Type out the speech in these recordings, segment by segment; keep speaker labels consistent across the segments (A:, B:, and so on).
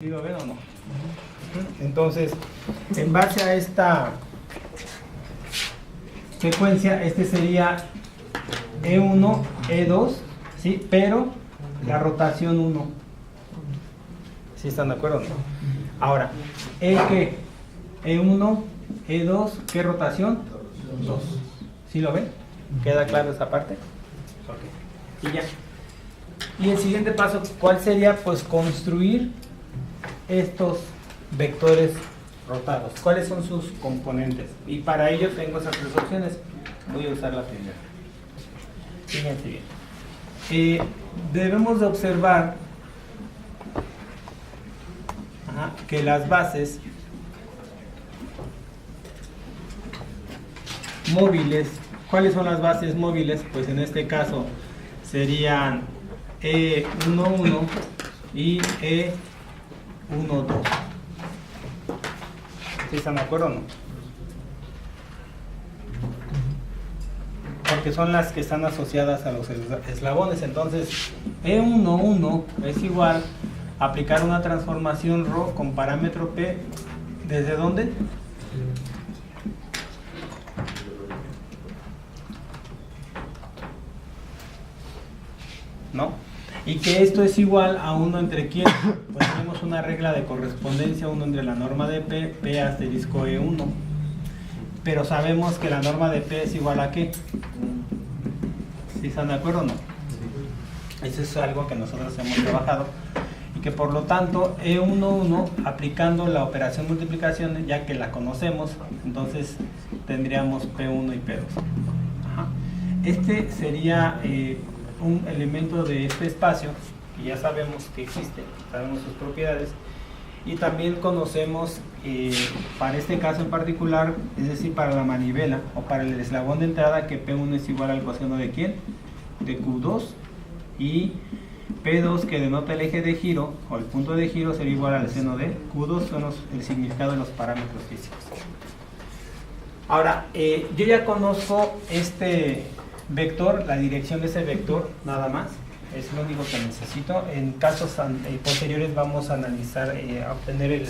A: ¿Sí lo ven o no? Entonces, en base a esta secuencia, este sería E1, E2, ¿sí? Pero la rotación 1. ¿Sí están de acuerdo o no? Ahora, ¿qué? E1, E2, ¿qué rotación? 2. ¿Sí lo ven? ¿Queda claro esa parte? Ok. Y ya. Y el siguiente paso, ¿cuál sería? Pues construir estos vectores rotados. ¿Cuáles son sus componentes? Y para ello tengo esas tres opciones. Voy a usar la primera. Fíjense bien. Debemos de observar que las bases móviles, ¿cuáles son las bases móviles? Pues en este caso serían E11 y E12. ¿Sí están de acuerdo o no? Porque son las que están asociadas a los eslabones. Entonces, E11 es igual a aplicar una transformación ρ con parámetro P. ¿Desde dónde? ¿No? Y que esto es igual a 1 entre quién. Pues tenemos una regla de correspondencia, 1 entre la norma de P, P asterisco E1. Pero sabemos que la norma de P es igual a ¿qué? ¿Sí están de acuerdo o no? Eso es algo que nosotros hemos trabajado. Y que por lo tanto E11, aplicando la operación multiplicación, ya que la conocemos, entonces tendríamos P1 y P2. Este sería un elemento de este espacio, que ya sabemos que existe, sabemos sus propiedades, y también conocemos para este caso en particular, es decir, para la manivela o para el eslabón de entrada, que P1 es igual al coseno de ¿quién? De Q2, y P2, que denota el eje de giro o el punto de giro, sería igual al seno de Q2, son el significado de los parámetros físicos. Ahora, yo ya conozco este vector, la dirección de ese vector, nada más, es lo único que necesito. En casos posteriores vamos a analizar, a obtener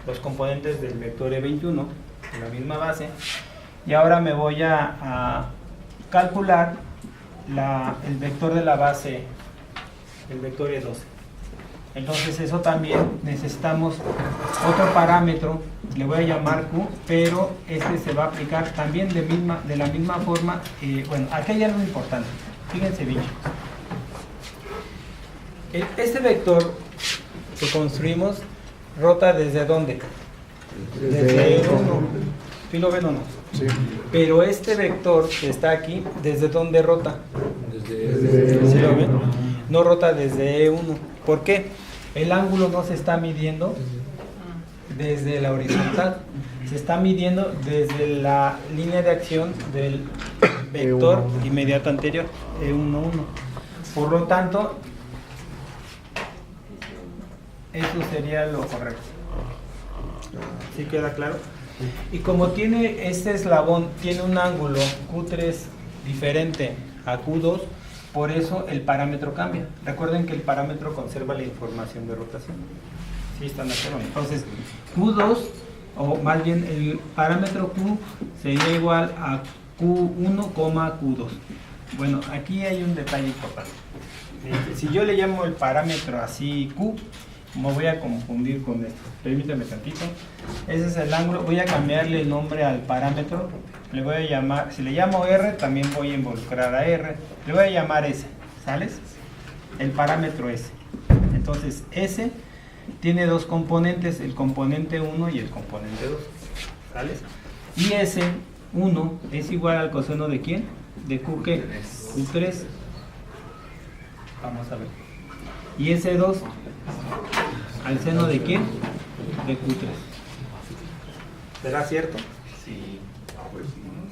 A: los componentes del vector E21, de la misma base, y ahora me voy a calcular el vector de la base, el vector E12. Entonces eso también necesitamos otro parámetro, le voy a llamar Q, pero este se va a aplicar también de la misma forma. Bueno, aquí hay algo importante, fíjense bien. Este vector que construimos rota ¿desde dónde? Desde E1. ¿Sí lo ven o no?
B: Sí.
A: Pero este vector que está aquí, ¿desde dónde rota?
B: Desde
A: ¿Sí lo ven? No rota desde E1. ¿Por qué? El ángulo no se está midiendo desde la horizontal, se está midiendo desde la línea de acción del vector inmediato anterior, E11. Por lo tanto, eso sería lo correcto. ¿Sí queda claro? Y como tiene este eslabón, tiene un ángulo Q3 diferente a Q2, por eso el parámetro cambia. Recuerden que el parámetro conserva la información de rotación. ¿Sí están de acuerdo? Entonces, Q2, o más bien el parámetro Q, sería igual a Q1, Q2. Bueno, aquí hay un detalle importante. Si yo le llamo el parámetro así Q, me voy a confundir con esto. Permítame tantito. Ese es el ángulo. Voy a cambiarle el nombre al parámetro. Le voy a llamar, si le llamo R, también voy a involucrar a R. Le voy a llamar S, ¿sales? El parámetro S. Entonces, S tiene dos componentes, el componente 1 y el componente 2, ¿sales? Y S1 es igual al coseno de ¿quién? De Q, ¿qué? Q3. Vamos a ver. Y S2 al seno de ¿quién? De Q3. ¿Será cierto?
C: Sí.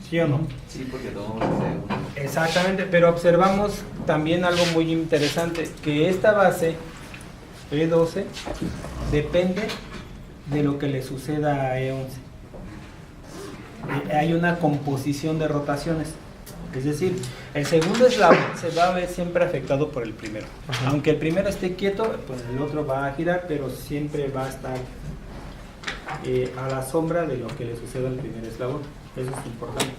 A: ¿Sí o no?
C: Sí, porque todo es E1.
A: Exactamente, pero observamos también algo muy interesante, que esta base E12 depende de lo que le suceda a E11. Hay una composición de rotaciones, Es decir, el segundo eslabón se va a ver siempre afectado por el primero. Ajá. Aunque el primero esté quieto, pues el otro va a girar, pero siempre va a estar a la sombra de lo que le suceda al primer eslabón. Eso es importante.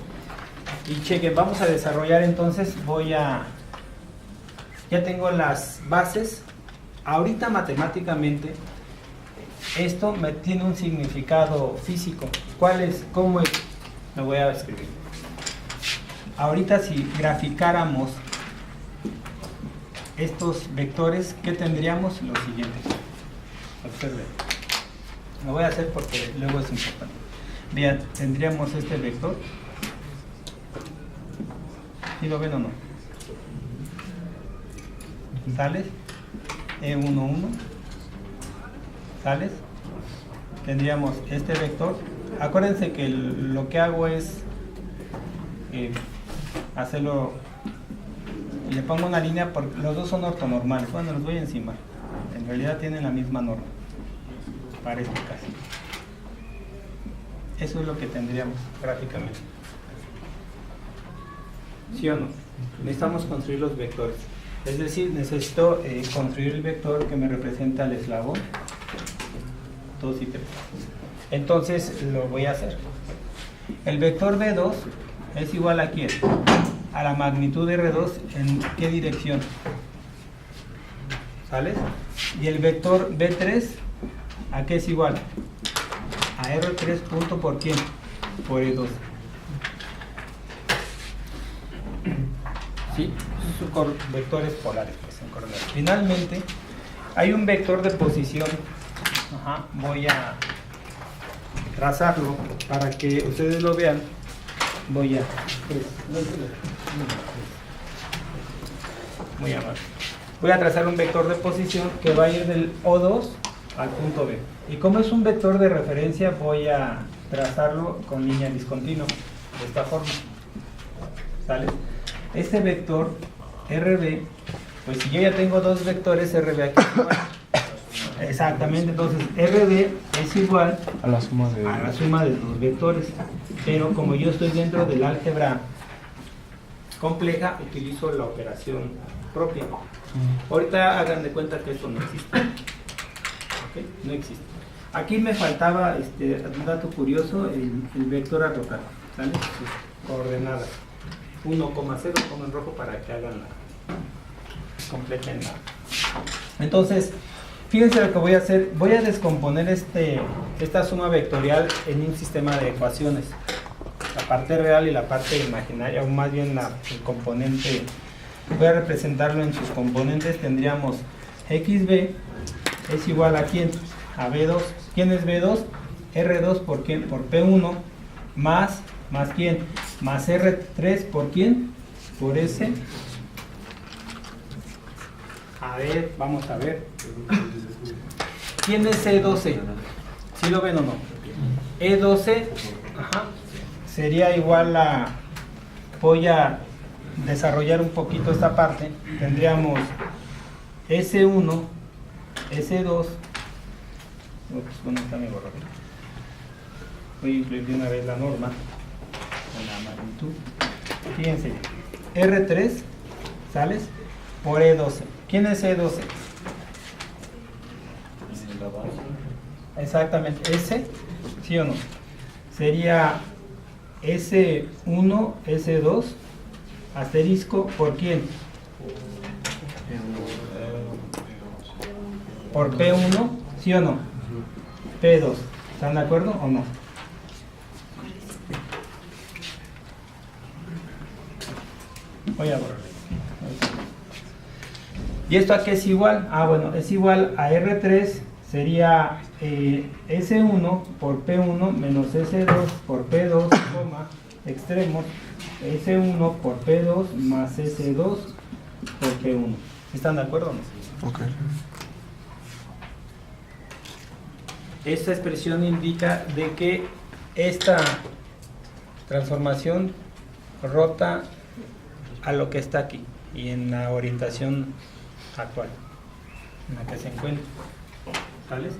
A: Y chequen, vamos a desarrollar entonces, ya tengo las bases. Ahorita matemáticamente, esto me tiene un significado físico. ¿Cuál es? ¿Cómo es? Lo voy a escribir. Ahorita si graficáramos estos vectores, ¿qué tendríamos? Lo siguiente. Observen. Lo voy a hacer porque luego es importante. Bien, tendríamos este vector. ¿Sí lo ven o no? ¿Sales? E1, 1. ¿Sales? Tendríamos este vector. Acuérdense que lo que hago es hacerlo, le pongo una línea porque los dos son ortonormales. Bueno, los voy a encimar. En realidad tienen la misma norma para este caso. Eso es lo que tendríamos gráficamente. ¿Sí o no? Necesitamos construir los vectores. Es decir, necesito construir el vector que me representa el eslabón 2 y 3. Entonces lo voy a hacer. El vector B2 es igual a ¿quién? A la magnitud de R2 en qué dirección. ¿Sales? Y el vector B3 ¿a qué es igual? A R3 punto por quién? Por E2. ¿Sí? Son vectores polares, pues, en coordenadas. Finalmente, hay un vector de posición. Ajá, voy a trazarlo para que ustedes lo vean. Voy a trazar un vector de posición que va a ir del O2 al punto B. Y como es un vector de referencia, voy a trazarlo con línea discontinua, de esta forma. ¿Sale? Este vector RB, pues si yo ya tengo dos vectores, RB aquí es igual. Exactamente, entonces RB es igual a la suma de dos vectores. Pero como yo estoy dentro del álgebra compleja, utilizo la operación propia. Ahorita hagan de cuenta que eso no existe. ¿Okay? No existe. Aquí me faltaba un dato curioso, el vector a rotar. ¿Sale? Sus coordenadas. 1,0, pongo en rojo para que hagan completen la. Entonces, fíjense lo que voy a hacer. Voy a descomponer esta suma vectorial en un sistema de ecuaciones. La parte real y la parte imaginaria, o más bien el componente. Voy a representarlo en sus componentes. Tendríamos xb es igual a ¿quién? A B2. ¿Quién es B2? R2 por quién? Por P1 más ¿quién? Más R3 por quién? Por S. A ver, vamos a ver. ¿Quién es E12? ¿Sí lo ven o no? E12 sería igual a... Voy a desarrollar un poquito esta parte. Tendríamos S1, S2. Bueno, está mi borrador. Voy a incluir de una vez la norma con la magnitud. Fíjense, R3, ¿sales? Por E12. ¿Quién es E12? Exactamente, S, ¿sí o no? Sería S1, S2, asterisco, ¿por quién? Por P1, ¿sí o no? P2, ¿están de acuerdo o no? Voy a borrar. ¿Y esto a qué es igual? Ah, bueno, es igual a R3, sería S1 por P1 menos S2 por P2, extremos, S1 por P2 más S2 por P1. ¿Están de acuerdo o no?
D: Ok.
A: Esta expresión indica de que esta transformación rota a lo que está aquí y en la orientación actual en la que se encuentra. ¿Vale?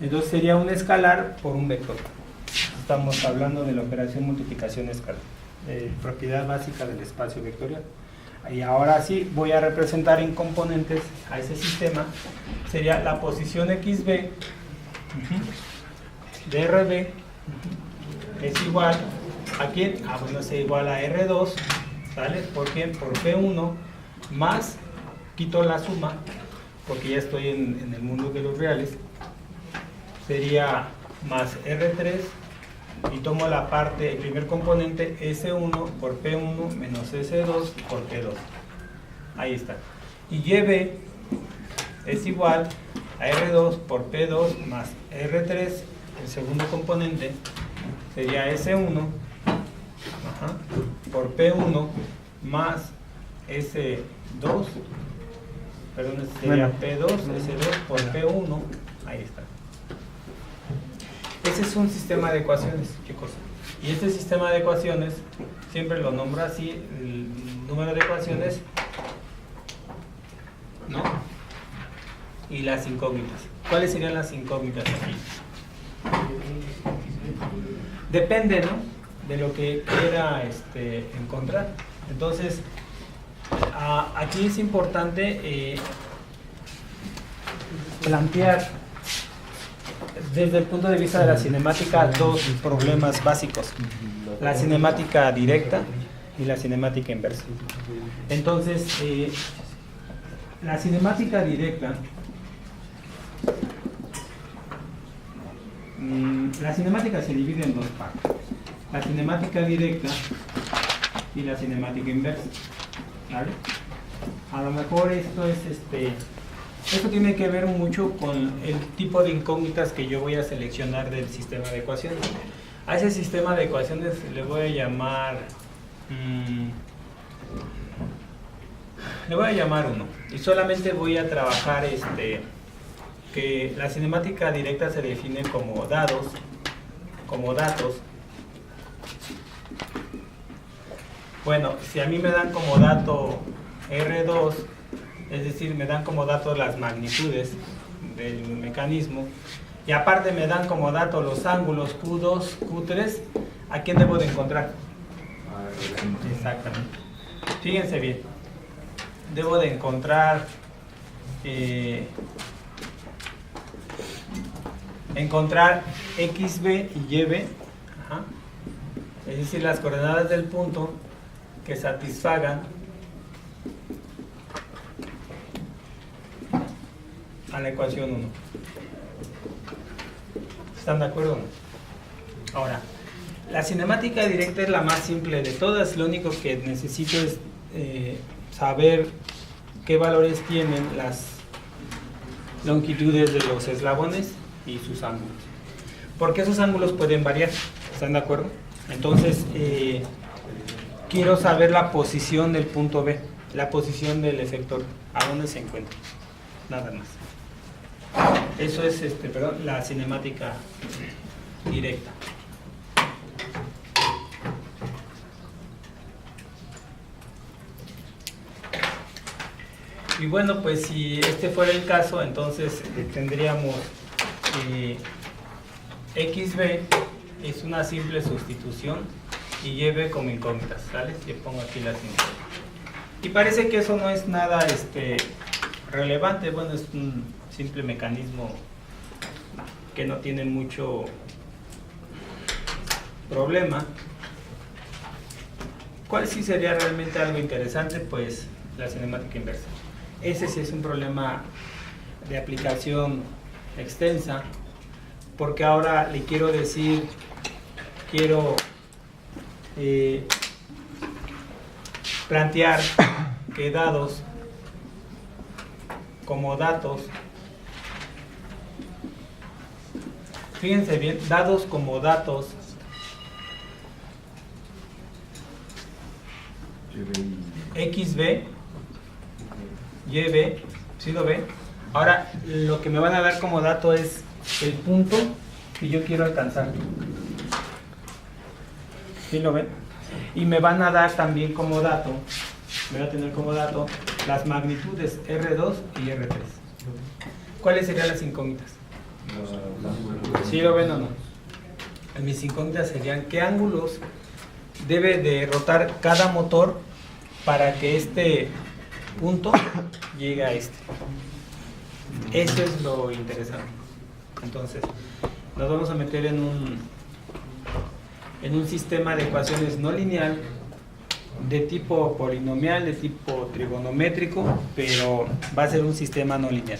A: Entonces sería un escalar por un vector. Estamos hablando de la operación multiplicación escalar. propiedad básica del espacio vectorial. Y ahora sí voy a representar en componentes a ese sistema. Sería la posición XB de RB es igual a ¿quién? Bueno, es igual a R2, ¿sale? ¿Por qué? Por P1 más, quito la suma porque ya estoy en el mundo de los reales, sería más R3 y tomo la parte, el primer componente S1 por P1 menos S2 por P2. Ahí está. Y YB es igual a R2 por P2 más R3, el segundo componente sería S1 por P1 más S2, perdón, este sería P2, S2 por P1, ahí está. Ese es un sistema de ecuaciones, chicos. Y este sistema de ecuaciones, siempre lo nombro así, el número de ecuaciones, ¿no? Y las incógnitas. ¿Cuáles serían las incógnitas aquí? Depende, ¿no? De lo que quiera encontrar. Entonces, aquí es importante plantear desde el punto de vista de la cinemática dos problemas básicos: la cinemática directa y la cinemática inversa. Entonces, la cinemática directa, la cinemática se divide en dos partes: la cinemática directa y la cinemática inversa, ¿vale? A lo mejor esto es esto tiene que ver mucho con el tipo de incógnitas que yo voy a seleccionar del sistema de ecuaciones. A ese sistema de ecuaciones le voy a llamar 1 y solamente voy a trabajar que la cinemática directa se define como datos. Bueno, si a mí me dan como dato R2, es decir, me dan como dato las magnitudes del mecanismo, y aparte me dan como dato los ángulos Q2, Q3, ¿a quién debo de encontrar? Exactamente. Fíjense bien. Debo de encontrar XB y YB, es decir, las coordenadas del punto que satisfagan a la ecuación 1. ¿Están de acuerdo o no? Ahora, la cinemática directa es la más simple de todas. Lo único que necesito es saber qué valores tienen las longitudes de los eslabones y sus ángulos, porque esos ángulos pueden variar. ¿Están de acuerdo? Entonces, quiero saber la posición del punto B, la posición del efector, a dónde se encuentra, nada más. Eso es la cinemática directa. Y bueno, pues si este fuera el caso, entonces tendríamos XB es una simple sustitución y YB como incógnitas, ¿sale? Si pongo aquí las incógnitas. Y parece que eso no es nada relevante. Bueno, es un simple mecanismo que no tiene mucho problema. ¿Cuál sí sería realmente algo interesante? Pues la cinemática inversa. Ese sí es un problema de aplicación extensa, porque ahora le quiero decir, quiero plantear que dados como datos, fíjense bien, dados como datos XB, YB, ¿sí lo ven? Ahora lo que me van a dar como dato es el punto que yo quiero alcanzar. ¿Sí lo ven? Y me van a dar también como dato, voy a tener como dato las magnitudes R2 y R3. ¿Cuáles serían las incógnitas? ¿Sí lo ven o no? Mis incógnitas serían qué ángulos debe de rotar cada motor para que este punto llegue a este. Eso es lo interesante. Entonces, nos vamos a meter en un sistema de ecuaciones no lineal, de tipo polinomial, de tipo trigonométrico, pero va a ser un sistema no lineal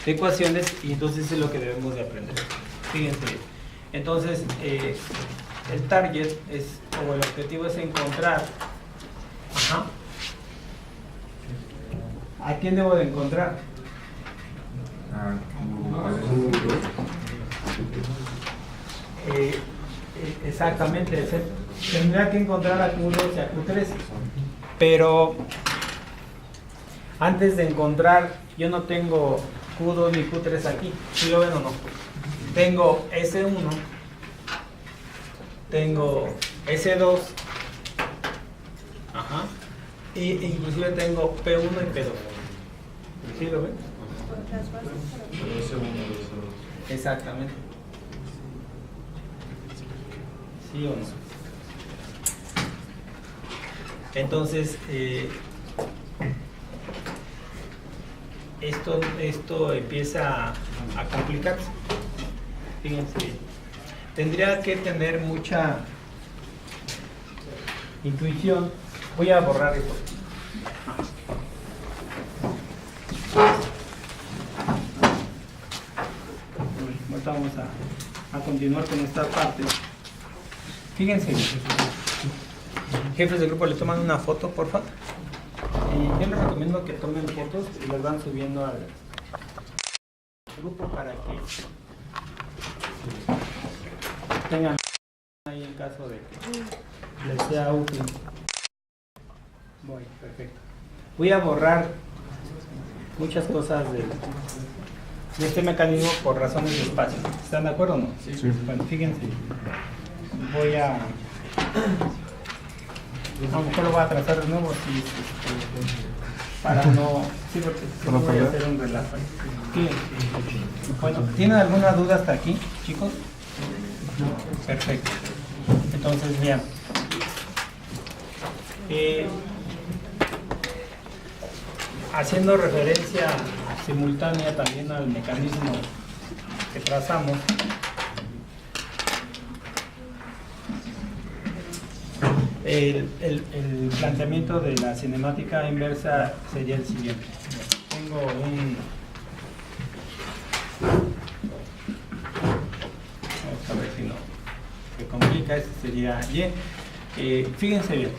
A: de ecuaciones, y entonces es lo que debemos de aprender. Fíjense bien. Entonces, el target es, o el objetivo es encontrar, ¿a quién debo de encontrar? Exactamente, tendrá que encontrar a Q2 y a Q3, pero antes de encontrar, yo no tengo Q2 ni Q3 aquí, ¿sí lo ven o no? Tengo S1, tengo S2, y inclusive tengo P1 y P2. ¿Sí lo ven? Exactamente. ¿Sí o no? Entonces, esto empieza a complicarse. Fíjense, tendría que tener mucha intuición. Voy a borrar esto. Ahorita vamos a continuar con esta parte. Fíjense, jefes de grupo, le toman una foto, por favor. Yo les recomiendo que tomen fotos y las van subiendo al grupo para que tengan ahí en caso de que les sea útil. Perfecto. Voy a borrar muchas cosas de este mecanismo por razones de espacio. ¿Están de acuerdo o no?
D: Sí.
A: Bueno, fíjense. Voy a lo mejor lo voy a trazar de nuevo así, para no, sí, porque si no voy a hacer un relajo. Bueno, ¿tienen alguna duda hasta aquí, chicos? Perfecto. Entonces, bien. Haciendo referencia simultánea también al mecanismo que trazamos, el planteamiento de la cinemática inversa sería el siguiente. Tengo vamos a ver si no se complica, este sería Y. Fíjense bien.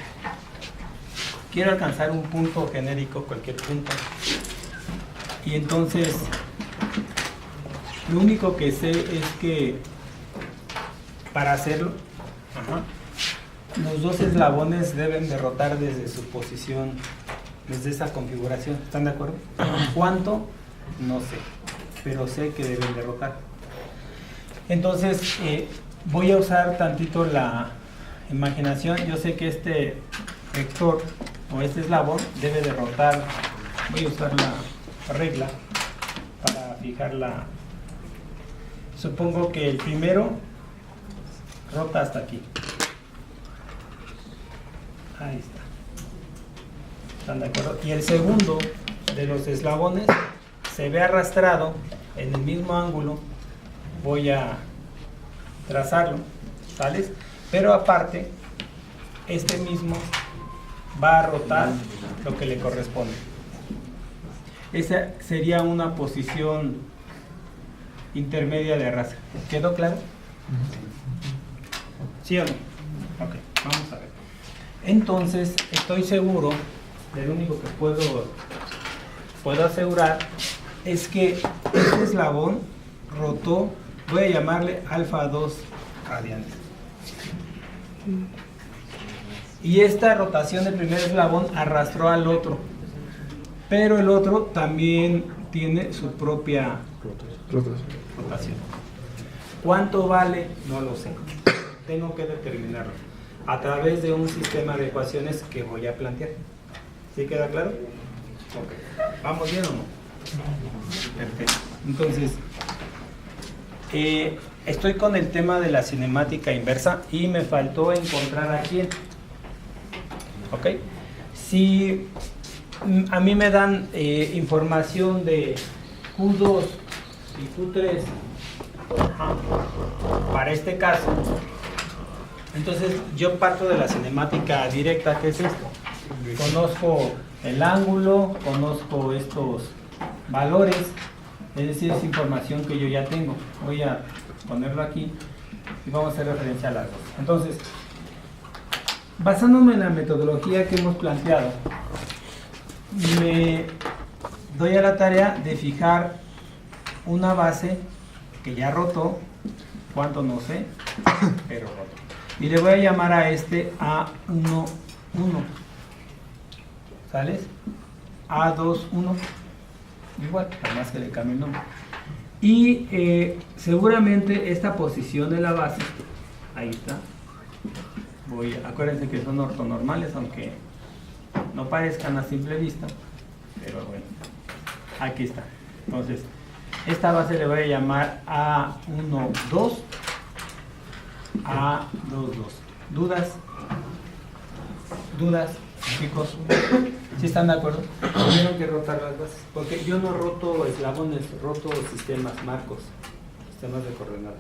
A: Quiero alcanzar un punto genérico, cualquier punto. Y entonces, lo único que sé es que para hacerlo, los dos eslabones deben de rotar desde su posición, desde esa configuración. ¿Están de acuerdo? ¿Cuánto? No sé, pero sé que deben de rotar. Entonces, voy a usar tantito la imaginación. Yo sé que este vector o este eslabón debe de rotar. Voy a usar la regla para fijarla. Supongo que el primero rota hasta aquí. Ahí está. ¿Están de acuerdo? Y el segundo de los eslabones se ve arrastrado en el mismo ángulo. Voy a trazarlo, ¿sales? Pero aparte, este mismo va a rotar lo que le corresponde. Esa sería una posición intermedia de arrastre. ¿Quedó claro? ¿Sí o no? Ok, vamos a ver. Entonces, estoy seguro, lo único que puedo asegurar es que este eslabón rotó, voy a llamarle alfa 2 radianes. Y esta rotación del primer eslabón arrastró al otro, pero el otro también tiene su propia rotación. ¿Cuánto vale? No lo sé. Tengo que determinarlo a través de un sistema de ecuaciones que voy a plantear. ¿Sí queda claro? Ok. ¿Vamos bien o no? Perfecto. Entonces, estoy con el tema de la cinemática inversa y me faltó encontrar a quién. ¿Ok? Si a mí me dan información de Q2 y Q3 para este caso, entonces yo parto de la cinemática directa, que es esto. Conozco el ángulo, conozco estos valores, es decir, es información que yo ya tengo. Voy a ponerlo aquí y vamos a hacer referencia a las dos. Entonces, basándome en la metodología que hemos planteado, me doy a la tarea de fijar una base que ya rotó, cuánto no sé, pero rotó. Y le voy a llamar a este A11, ¿sales? A21, igual, además que le cambie el nombre. Y seguramente esta posición de la base, ahí está. Acuérdense que son ortonormales, aunque no parezcan a simple vista, pero bueno, aquí está. Entonces, esta base le voy a llamar A12, A22. ¿Dudas? ¿Dudas, chicos? ¿Sí están de acuerdo? Tuvieron que rotar las bases, porque yo no roto eslabones, roto sistemas, marcos, sistemas de coordenadas,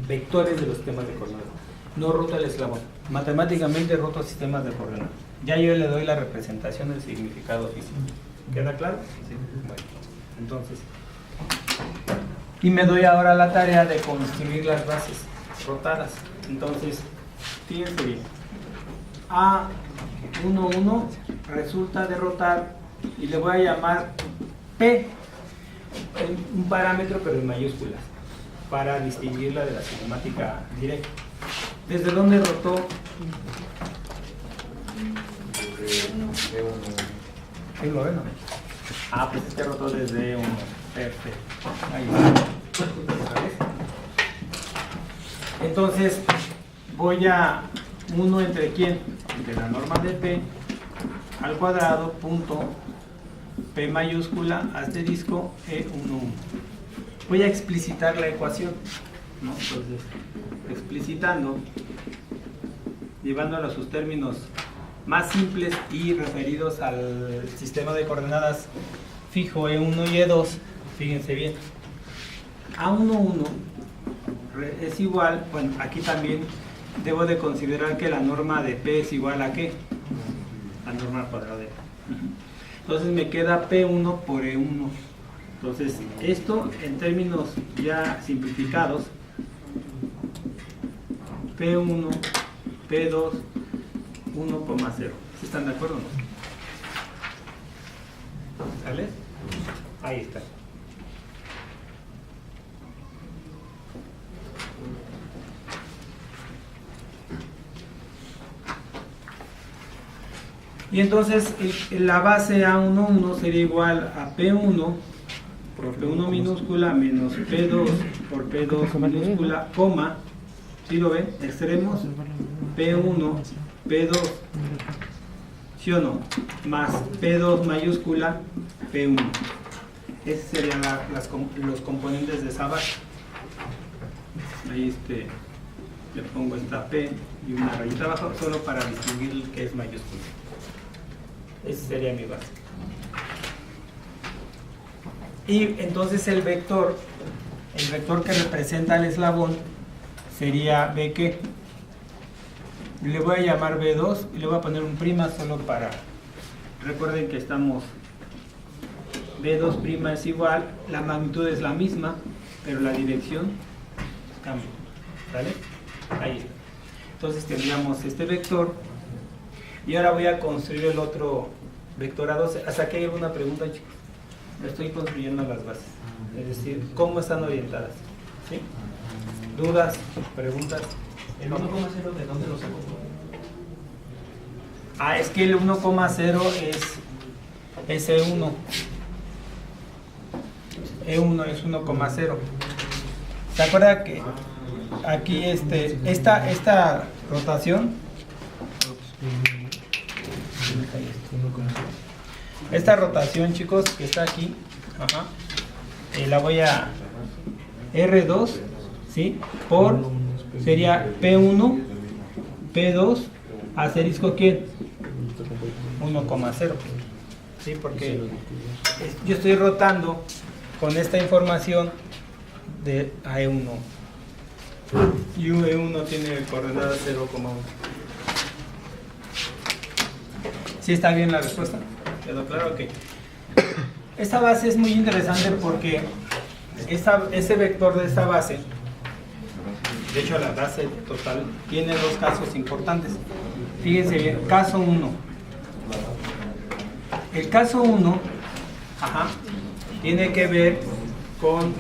A: vectores de los sistemas de coordenadas. No roto el eslabón, matemáticamente roto sistemas de coordenadas. Ya yo le doy la representación del significado físico. ¿Queda claro? Sí. Bueno, entonces, y me doy ahora la tarea de construir las bases rotadas. Entonces, fíjense bien, A11 resulta de rotar y le voy a llamar P, un parámetro pero en mayúsculas, para distinguirla de la cinemática directa. ¿Desde dónde rotó? ¿Sí lo ven? Pues este rotó desde E1. Perfecto. Ahí va. Entonces, voy a 1 entre quién? Entre la norma de P al cuadrado punto P mayúscula asterisco E11. Voy a explicitar la ecuación, ¿no? Entonces, explicitando, llevándolo a sus términos más simples y referidos al sistema de coordenadas fijo E1 y E2, fíjense bien, A11 es igual, bueno, aquí también debo de considerar que la norma de P es igual a ¿qué? La norma al cuadrado de P. Entonces me queda P1 por E1. Entonces esto en términos ya simplificados, P1, P2, 1,0. ¿Sí están de acuerdo o no? ¿Sale? Ahí está. Y entonces la base A11 sería igual a P1 por P1 minúscula menos P2 por P2 minúscula, coma, ¿sí lo ven? Extremos, P1, P2, ¿sí o no? Más P2 mayúscula, P1. Esos serían los componentes de esa base. Ahí le pongo esta P y una rayita abajo solo para distinguir que es mayúscula. Esa sería mi base. Y entonces el vector que representa el eslabón sería B ¿qué? Le voy a llamar B2 y le voy a poner un prima solo para, recuerden que estamos, B2' es igual, la magnitud es la misma, pero la dirección cambia, ¿vale? Ahí está. Entonces tendríamos este vector y ahora voy a construir el otro vector A12. ¿Hasta aquí hay alguna pregunta, chicos? Estoy construyendo las bases, es decir, ¿cómo están orientadas? ¿Sí? ¿Dudas? ¿Preguntas?
B: ¿El 1,0 de dónde lo sacó?
A: Es que el 1,0 es E1. E1 es 1,0. ¿Se acuerda que aquí esta rotación, chicos, que está aquí, la voy a R2 ¿sí? Por, sería P1, P2, asterisco ¿quién? 1,0. ¿Sí? Porque yo estoy rotando con esta información de AE1. Y UE1 tiene coordenadas 0,1. ¿Sí está bien la respuesta? ¿Quedó claro? Ok. Esta base es muy interesante porque ese vector de esta base, de hecho la base total, tiene dos casos importantes. Fíjense bien, caso 1. El caso 1 tiene que ver con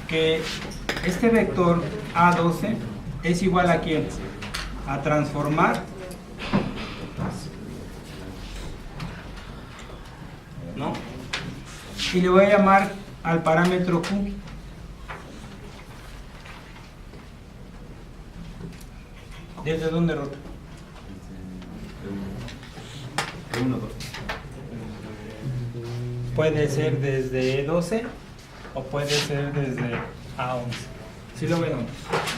A: que este vector A12 es igual a ¿quién? A transformar, ¿no? Y le voy a llamar al parámetro Q. ¿Desde dónde rota? Puede ser desde E12 o puede ser desde A11. ¿Sí lo ven?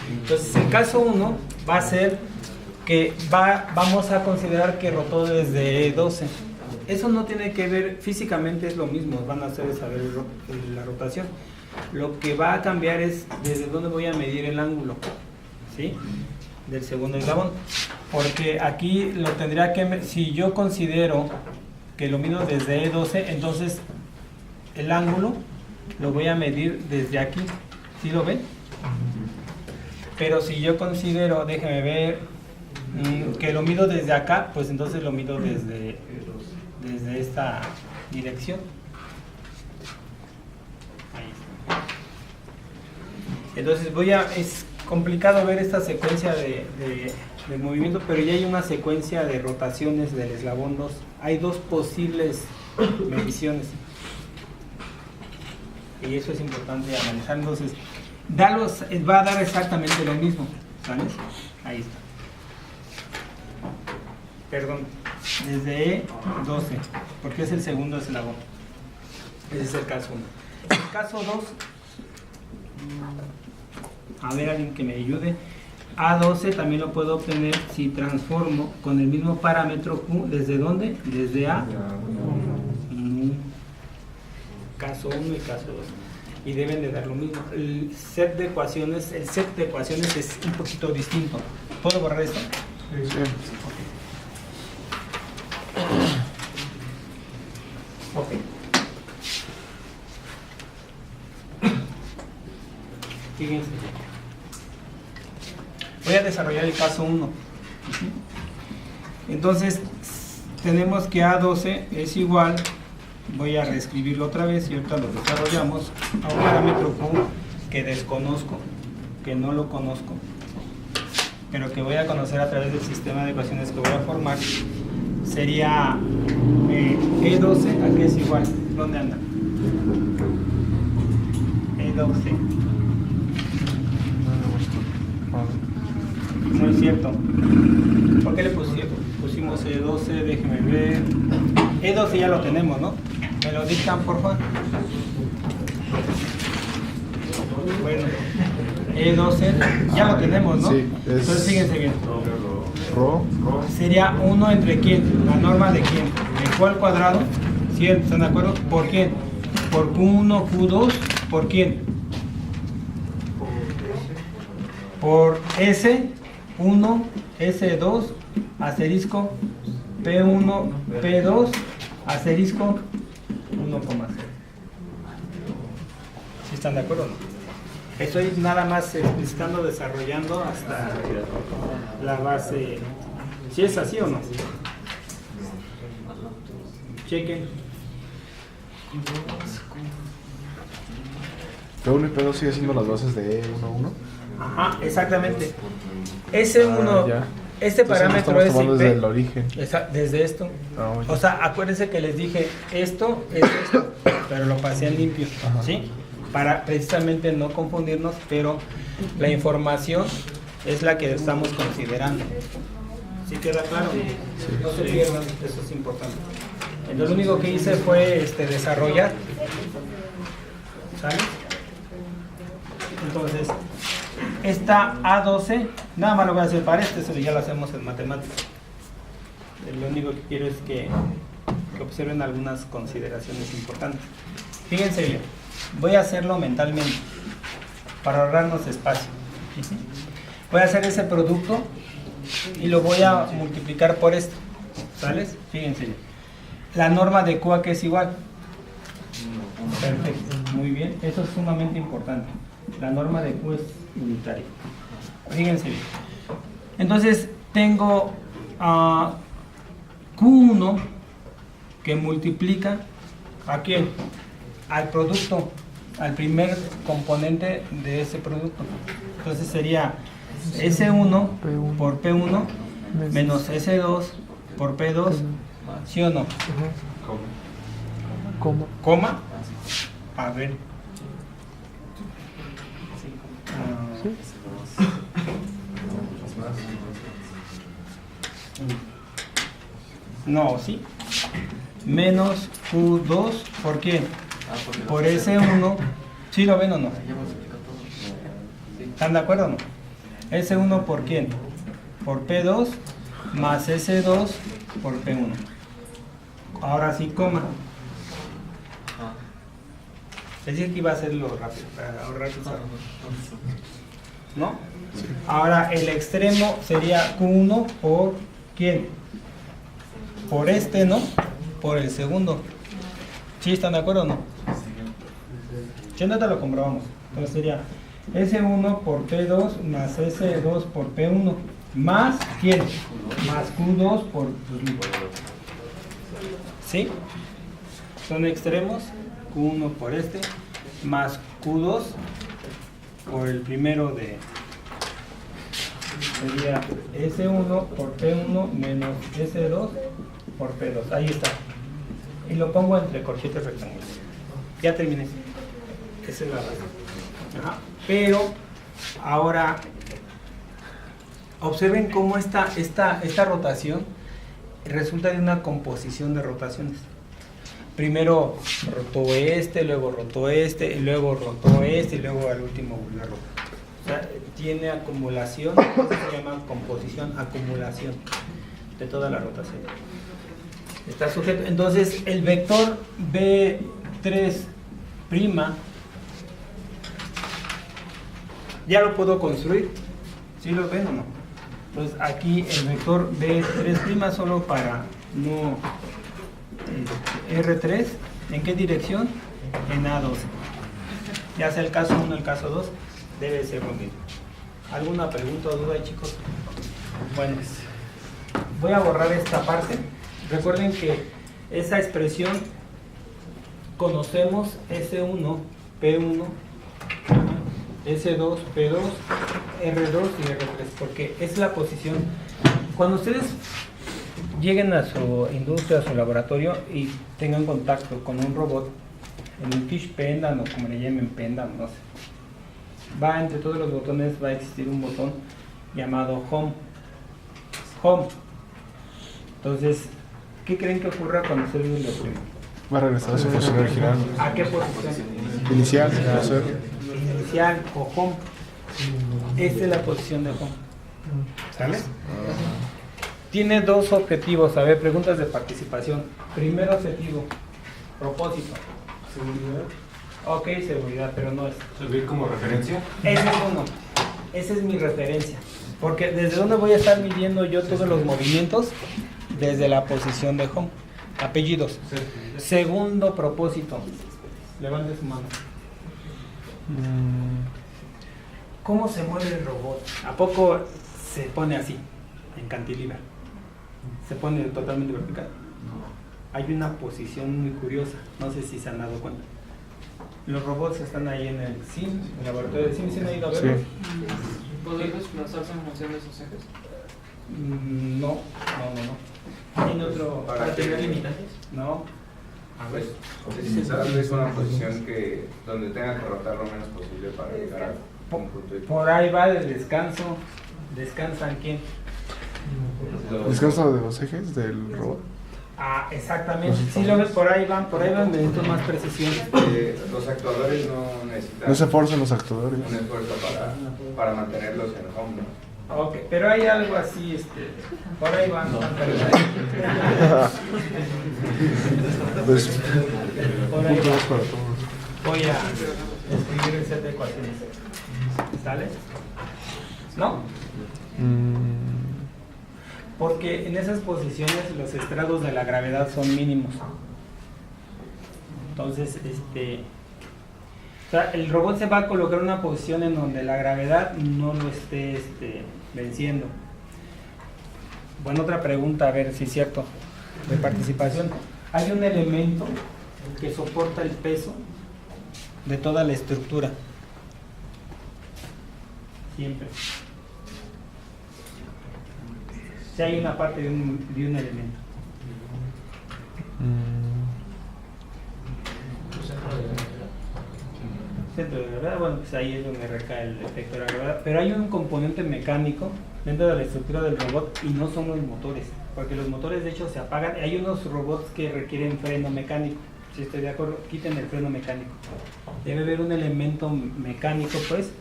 A: Entonces, el caso 1 va a ser que vamos a considerar que rotó desde E12. Eso no tiene que ver, físicamente es lo mismo, van a hacer saber la rotación. Lo que va a cambiar es desde dónde voy a medir el ángulo, ¿sí? Del segundo eslabón. Porque aquí lo tendría que, si yo considero que lo mido desde E12, entonces el ángulo lo voy a medir desde aquí. ¿Sí lo ven? Pero si yo considero, déjenme ver, que lo mido desde acá, pues entonces lo mido desde esta dirección. Ahí está. Entonces es complicado ver esta secuencia de movimiento, pero ya hay una secuencia de rotaciones del eslabón 2. Hay dos posibles mediciones. Y eso es importante analizar. Entonces, va a dar exactamente lo mismo. ¿Sabes? Ahí está. Perdón, desde E12, porque es el segundo eslabón. Ese es el caso 1. El caso 2, a ver, alguien que me ayude. A12 también lo puedo obtener si transformo con el mismo parámetro Q. ¿Desde dónde? Desde A. Caso 1 y caso 2. Y deben de dar lo mismo. El set de ecuaciones es un poquito distinto. ¿Puedo borrar esto?
D: Sí.
A: Ok. Fíjense. Voy a desarrollar el caso 1. Entonces, tenemos que A12 es igual, voy a reescribirlo otra vez y ahorita lo desarrollamos, a un parámetro Q que desconozco, que no lo conozco, pero que voy a conocer a través del sistema de ecuaciones que voy a formar. Sería E12, ¿a qué es igual? ¿Dónde anda? E12. No es cierto. ¿Por qué le pusimos E12? Déjeme ver. E12 ya lo tenemos, ¿no? ¿Me lo dictan, por favor? Bueno, E12 ya lo tenemos, ¿no?
D: Sí,
A: entonces fíjense bien.
D: Rho.
A: Sería 1 entre quién, la norma de quién, de Q al cuadrado, ¿sí? ¿Están de acuerdo? ¿Por quién? Por Q1, Q2, ¿por quién? Por S1, S2, asterisco, P1, P2, asterisco, 1,0. ¿Sí están de acuerdo o no? Estoy nada más explicando, desarrollando hasta la base. ¿Sí es así o no? Chequen.
D: P1 y P2 sigue siendo las bases de E11.
A: Ajá, exactamente. S1,
D: ya.
A: este
D: Entonces,
A: parámetro
D: estamos tomando
A: es
D: desde el origen.
A: desde esto.
D: Ya.
A: O sea, acuérdense que les dije esto es esto, pero lo pasé en limpio, ¿sí? Para precisamente no confundirnos, pero la información es la que estamos considerando. ¿Sí queda claro? No se pierdan, eso es importante. Entonces, lo único que hice fue desarrollar. ¿Sale? Entonces, esta A12, nada más lo voy a hacer para eso ya lo hacemos en matemáticas. Lo único que quiero es que observen algunas consideraciones importantes. Fíjense bien, voy a hacerlo mentalmente para ahorrarnos espacio. Voy a hacer ese producto y lo voy a multiplicar por esto. ¿Sales? Fíjense bien. La norma de Q a que es igual. Perfecto, muy bien. Eso es sumamente importante. La norma de Q es unitaria. Fíjense bien. Entonces tengo Q1 que multiplica ¿a quién? Al producto, al primer componente de ese producto. Entonces sería S1 por P1 menos S2 por P2, ¿sí o no? ¿Coma? A ver. No, ¿sí? Menos Q2, ¿por quién? Por S1, ¿sí lo ven o no? ¿Están de acuerdo o no? S1 por quién? Por P2 más S2 por P1. Ahora sí, coma. Les dije que iba a hacerlo rápido para ahorrar sus ahorros. ¿No? Ahora el extremo sería Q1 por ¿quién? Por este, ¿no? Por el segundo. ¿Sí están de acuerdo o no? Si no te lo comprobamos. Entonces sería S1 por P2 más S2 por P1 más ¿quién? Más Q2 por ¿sí? Son extremos, Q1 por este más Q2 por el primero de sería S1 por P1 menos S2 por P2. Ahí está. Y lo pongo entre corchetes rectangulares. Ya terminé. Esa es la razón. Ajá. Pero ahora observen cómo esta rotación resulta de una composición de rotaciones. Primero rotó este, luego rotó este, y luego rotó este, y luego al último volvió a rotar. O sea, tiene acumulación, se llama composición, acumulación de toda la rotación. Está sujeto. Entonces, el vector B3', ¿ya lo puedo construir? ¿Sí lo ven o no? Entonces, aquí el vector B3' solo para no R3, ¿en qué dirección? En A12. Ya sea el caso 1 o el caso 2, debe ser lo mismo. ¿Alguna pregunta o duda ahí, chicos? Bueno, voy a borrar esta parte. Recuerden que esa expresión conocemos S1, P1, S2, P2, R2 y R3, porque es la posición. Cuando ustedes lleguen a su industria, a su laboratorio y tengan contacto con un robot, en el fish pendant o como le llamen pendant, no sé, va entre todos los botones, va a existir un botón llamado Home. Entonces, ¿qué creen que ocurra cuando ustedes lo oprimen?
D: Va a regresar a su posición original.
A: ¿A qué posición?
D: Inicial, va a ser.
A: Inicial o Home. Esta es la posición de Home. ¿Sale? Tiene dos objetivos. A ver, preguntas de participación. Primer objetivo, propósito.
B: Seguridad.
A: Ok, seguridad, pero no es.
B: ¿Servir como referencia?
A: Ese es uno. Esa es mi referencia. Porque desde dónde voy a estar midiendo yo todos los movimientos, desde la posición de Home. Apellidos. Segundo propósito. Levante su mano. ¿Cómo se mueve el robot? ¿A poco se pone así, en cantilever? ¿Se pone totalmente vertical? Hay una posición muy curiosa, no sé si se han dado cuenta. Los robots están ahí en el CIM, el laboratorio de CIM, ¿sí han ido a verlo?
D: Sí.
B: ¿Podría desplazarse en función de esos ejes?
A: No. ¿Tiene otro?
B: ¿Para tener limitantes?
A: No. A ver.
E: Optimizar es una posición que donde tenga que rotar lo menos posible para llegar a un punto.
A: Por ahí va el descanso. ¿Descansan quién?
D: ¿Descansa de los ejes del robot?
A: Exactamente. Sí, lo ves, por ahí van, necesito más precisión.
E: Los actuadores no necesitan
D: No se forzan los actuadores.
E: un esfuerzo para mantenerlos en home, ¿no?
A: Ok, pero hay algo así, por ahí van.
D: Pues,
A: Por ahí
D: puntos
A: van.
D: para todos.
A: Voy a escribir el set de ecuaciones. ¿Sale? ¿No? Porque en esas posiciones los estrados de la gravedad son mínimos. Entonces, o sea, el robot se va a colocar en una posición en donde la gravedad no lo esté venciendo. Bueno, otra pregunta, a ver si es cierto, de participación. Hay un elemento que soporta el peso de toda la estructura. Siempre. Si hay una parte de un elemento. Centro de gravedad, bueno, pues ahí es donde recae el efecto de la gravedad. Pero hay un componente mecánico dentro de la estructura del robot y no son los motores, porque los motores de hecho se apagan. Hay unos robots que requieren freno mecánico. Si estoy de acuerdo, quiten el freno mecánico. Debe haber un elemento mecánico, pues,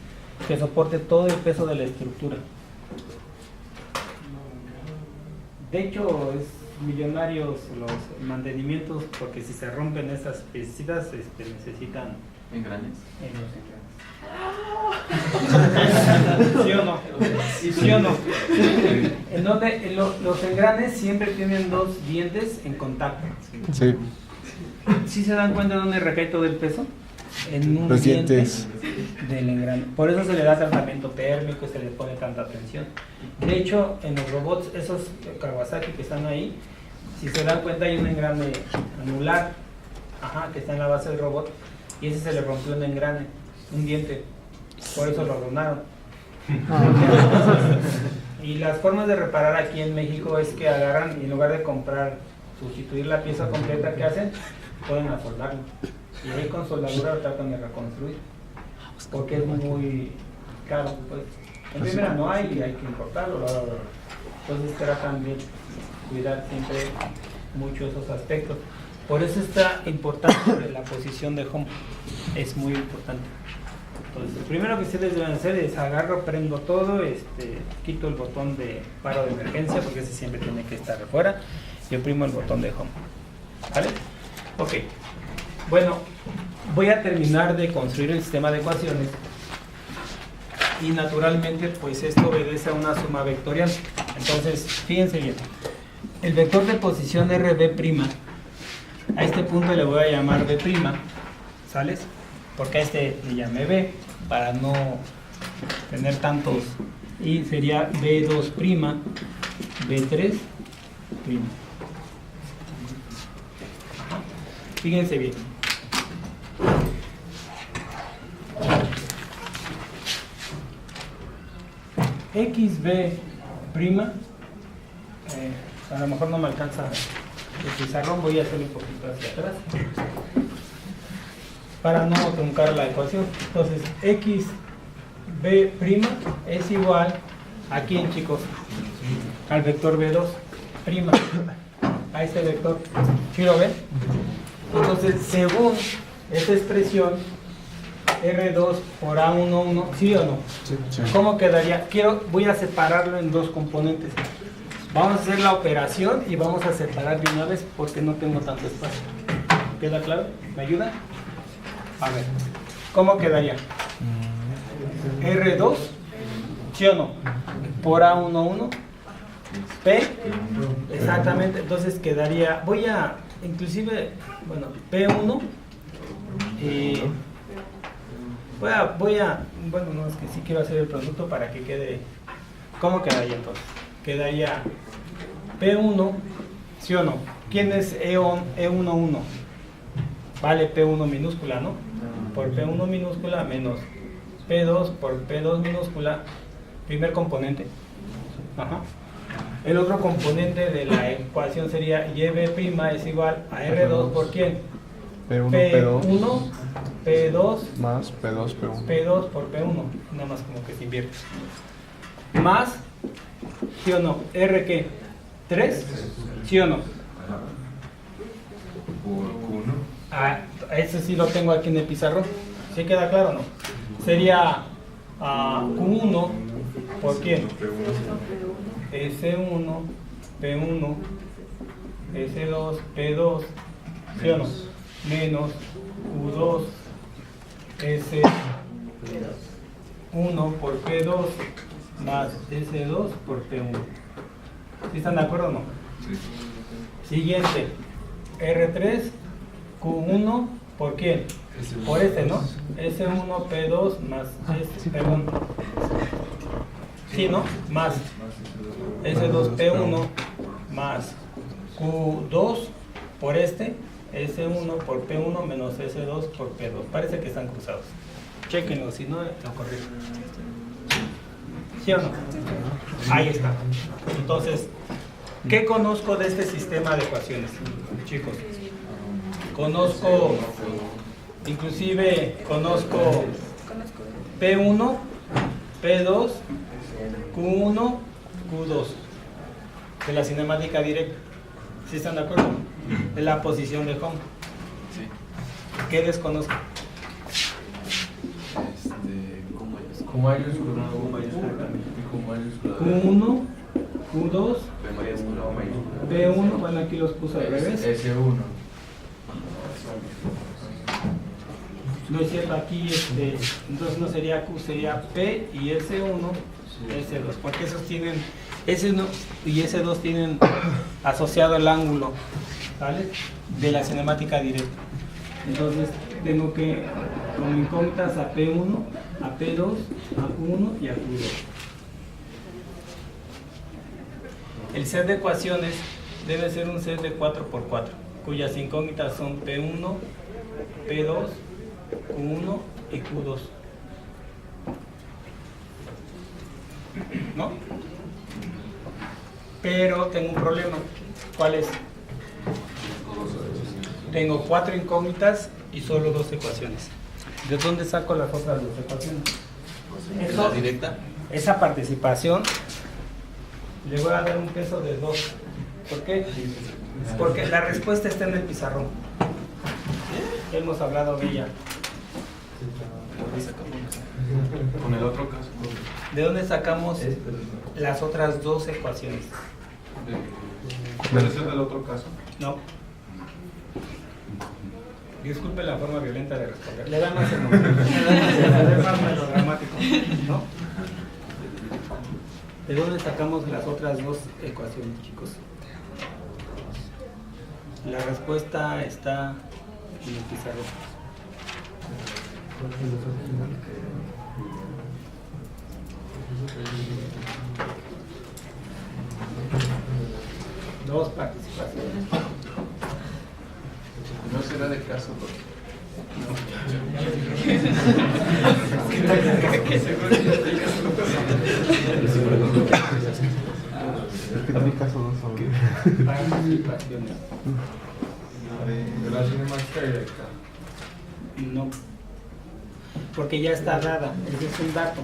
A: que soporte todo el peso de la estructura. De hecho, es millonarios los mantenimientos, porque si se rompen esas piecitas, necesitan
C: ¿Engranes?
A: ¿Sí o no? ¿Sí o no? En donde los engranes siempre tienen dos dientes en contacto.
D: Sí,
A: ¿Sí se dan cuenta de dónde recae todo el peso? En un
D: los
A: diente
D: dientes.
A: del engrane. Por eso se le da tratamiento térmico y se le pone tanta atención. De hecho, en los robots, esos Kawasaki que están ahí, si se dan cuenta hay un engrane anular, que está en la base del robot, y ese se le rompió un engrane, un diente. Por eso lo donaron. Y las formas de reparar aquí en México es que agarran y en lugar de sustituir la pieza completa que hacen, pueden asoldarlo. Y ahí con soldadura lo tratan de reconstruir. Porque es muy caro, pues. En primera no hay y hay que importarlo. Entonces tratan de cuidar siempre mucho esos aspectos. Por eso está importante la posición de home. Es muy importante. Entonces, lo primero que ustedes deben hacer es agarro, prendo todo, quito el botón de paro de emergencia, porque ese siempre tiene que estar afuera, y oprimo el botón de home. ¿Vale? Ok. Bueno, voy a terminar de construir el sistema de ecuaciones. Y naturalmente, pues esto obedece a una suma vectorial. Entonces, fíjense bien. El vector de posición RB', a este punto le voy a llamar B', ¿sales? Porque a este le llamé B, para no tener tantos. Y sería B2', B3'. Fíjense bien. XB', a lo mejor no me alcanza el pizarrón, voy a hacer un poquito hacia atrás para no truncar la ecuación. Entonces, XB' es igual a quién, chicos, al vector B2', a este vector. ¿Sí lo ven? Entonces, según esta expresión, R2 por A11, ¿sí o no?
D: Sí.
A: ¿Cómo quedaría? Voy a separarlo en dos componentes. Vamos a hacer la operación y vamos a separar de una vez porque no tengo tanto espacio. ¿Queda claro? ¿Me ayuda? A ver, ¿cómo quedaría? R2, ¿sí o no? Por A11, P, exactamente. Entonces quedaría, inclusive, bueno, P1, bueno, no, es que sí quiero hacer el producto para que quede. ¿Cómo quedaría entonces? Quedaría P1, ¿sí o no? ¿Quién es E11? Vale P1 minúscula, ¿no? Por P1 minúscula menos P2 por P2 minúscula, primer componente. El otro componente de la ecuación sería YB' es igual a R2 por ¿quién?
D: P1,
A: P1, P2
D: más P2, P1.
A: P2 por P1, nada más como que se invierte. Más, ¿sí o no? ¿R qué? ¿3? ¿Sí o no?
E: por Q1.
A: Ah, ese sí lo tengo aquí en el pizarrón. ¿Sí queda claro o no? Sería Q1 por quién? S1, P1, S2, P2, ¿sí o no? Menos Q2, S1 por P2 más S2 por P1. ¿Sí están de acuerdo o no?
E: Sí.
A: Siguiente, R3, Q1 por quién? Por este, ¿no? S1, P2 más S, perdón. Sí, ¿no? Más S2, P1 más Q2 por este, S1 por P1 menos S2 por P2. Parece que están cruzados. Chequenlo, si no, lo corrijo. ¿Sí o no? Ahí está. Entonces, ¿qué conozco de este sistema de ecuaciones, chicos? Conozco, inclusive conozco P1, P2, Q1, Q2 de la cinemática directa. ¿Sí están de acuerdo? De la posición de home. ¿Qué desconozco?
E: Q mayúscula.
A: Q1, Q2,
C: P mayúscula.
A: P1, bueno, aquí los puse al revés.
E: S1.
A: No es cierto, aquí entonces no sería Q, sería P y S1, S2, porque esos tienen, S1 y S2 tienen asociado el ángulo, ¿vale? De la cinemática directa. Entonces tengo que, como incógnitas, a P1, a P2, a Q1 y a Q2. El set de ecuaciones debe ser un set de 4×4, cuyas incógnitas son P1, P2, Q1 y Q2. ¿No? Pero tengo un problema. ¿Cuál es? Tengo 4 incógnitas y solo 2 ecuaciones. ¿De dónde saco las otras 2 ecuaciones?
C: ¿La directa?
A: Esa participación le voy a dar un peso de 2. ¿Por qué? Porque la respuesta está en el pizarrón. Hemos hablado de ella.
B: Con el otro caso.
A: ¿De dónde sacamos las otras 2 ecuaciones?
B: ¿Pero ese es del otro caso?
A: No. Disculpe la forma violenta de responder. Le da más emoción. Le da más melodramático, ¿no? ¿De dónde sacamos las otras 2 ecuaciones, chicos? La respuesta está en el pizarrón. Dos participaciones.
E: No será de caso,
D: En mi caso no son.
A: Participaciones.
E: de la cinemática directa.
A: No. Porque ya está dada. Ese es un dato.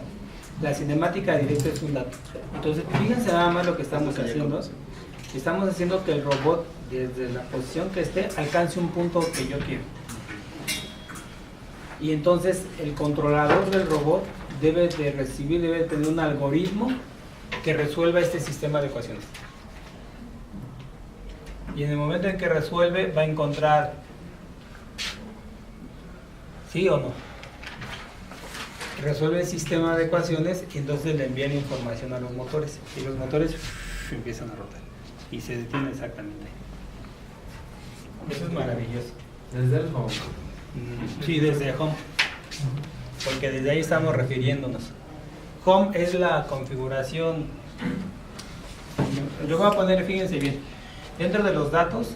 A: La cinemática directa es un dato. Entonces, fíjense nada más lo que estamos haciendo. Estamos haciendo que el robot, desde la posición que esté, alcance un punto que yo quiero. Y entonces el controlador del robot debe de recibir, debe de tener un algoritmo que resuelva este sistema de ecuaciones. Y en el momento en que resuelve, va a encontrar ¿sí o no? Resuelve el sistema de ecuaciones y entonces le envían información a los motores. Y los motores empiezan a rotar y se detienen exactamente. Eso es maravilloso.
E: Desde el home.
A: Sí, desde home. Porque desde ahí estamos refiriéndonos. Home es la configuración. Yo voy a poner, fíjense bien, dentro de los datos,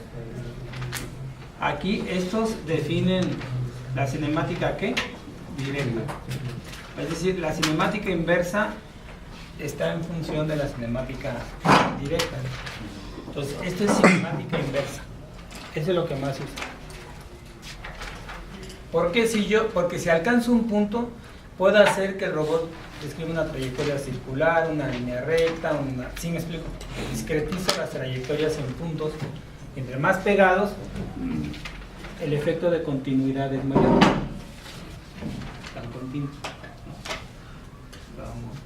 A: aquí estos definen la cinemática ¿qué? Directa. Es decir, la cinemática inversa está en función de la cinemática directa. Entonces, esto es cinemática inversa. Eso es lo que más se usa. Porque si alcanzo un punto, puedo hacer que el robot describa una trayectoria circular, una línea recta, ¿sí me explico? Discretizo las trayectorias en puntos. Entre más pegados, el efecto de continuidad es mayor. Tan continuo. Vamos.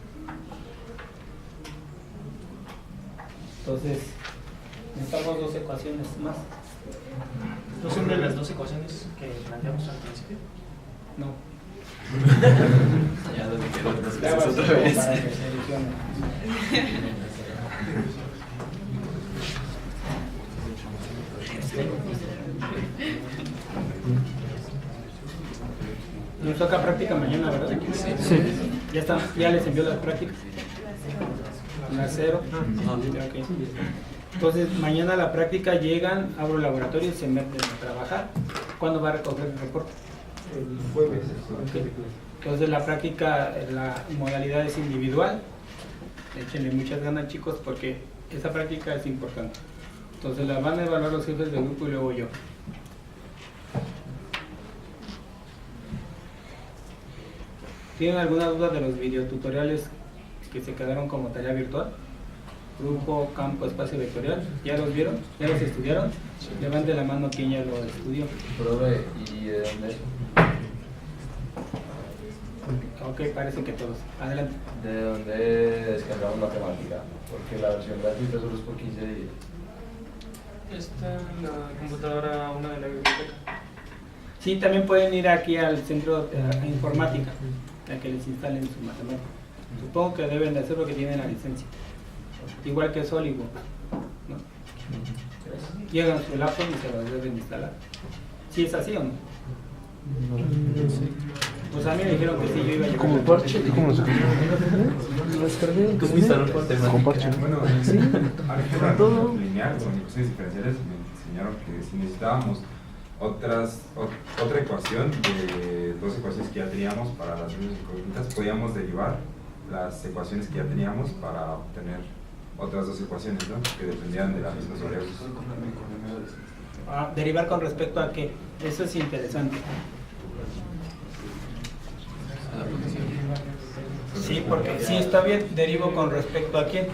A: Entonces, necesitamos dos ecuaciones más.
F: ¿No son de las dos ecuaciones que planteamos al principio?
A: No.
C: Ya lo dijeron dos
A: Ya
C: veces
A: va a
C: otra
A: ser
C: vez.
A: para que se solucione. Nos toca práctica mañana, ¿verdad?
D: Sí.
A: Ya están, ya les envió las prácticas. La cero. Ok. Entonces, mañana a la práctica llegan, abro el laboratorio y se meten a trabajar. ¿Cuándo va a recoger el reporte?
D: El jueves.
A: Ok. Entonces, la práctica, la modalidad es individual. Échenle muchas ganas, chicos, porque esa práctica es importante. Entonces, la van a evaluar los jefes del grupo y luego yo. ¿Tienen alguna duda de los videotutoriales que se quedaron como tarea virtual? Grupo, campo, espacio vectorial. ¿Ya los vieron? ¿Ya los estudiaron? Levante la mano quien ya lo estudió.
C: Profe, ¿y de dónde es?
A: Ok, parece que todos. Adelante.
C: ¿De dónde descargamos matemática? Porque la versión gratuita solo es por 15 días.
F: Está en la computadora, una de la biblioteca.
A: Sí, también pueden ir aquí al centro de informática a que les instalen su matemática. Supongo que deben de hacer lo que tienen la licencia. Igual que SolidWorks, ¿no? Llegan su laptop y se lo deben instalar. ¿Sí es así o no? Pues a mí me dijeron que sí, yo iba a llevar.
D: ¿Como parche? ¿Cómo lo sacaste? Lo descargué.
C: ¿Cómo instalar matemática?
D: Con parche.
G: Bueno,
D: Sí.
G: álgebra
D: Todo.
G: lineal con ecuaciones diferenciales me enseñaron que si necesitábamos otra ecuación de dos ecuaciones que ya teníamos para las mismas incógnitas, podíamos derivar las ecuaciones que ya teníamos para obtener otras dos ecuaciones, ¿no? Que dependían de las mismas variables.
A: Derivar con respecto a qué. Eso es interesante.
C: A la posición.
A: Sí, porque sí está bien, derivo con respecto a quién.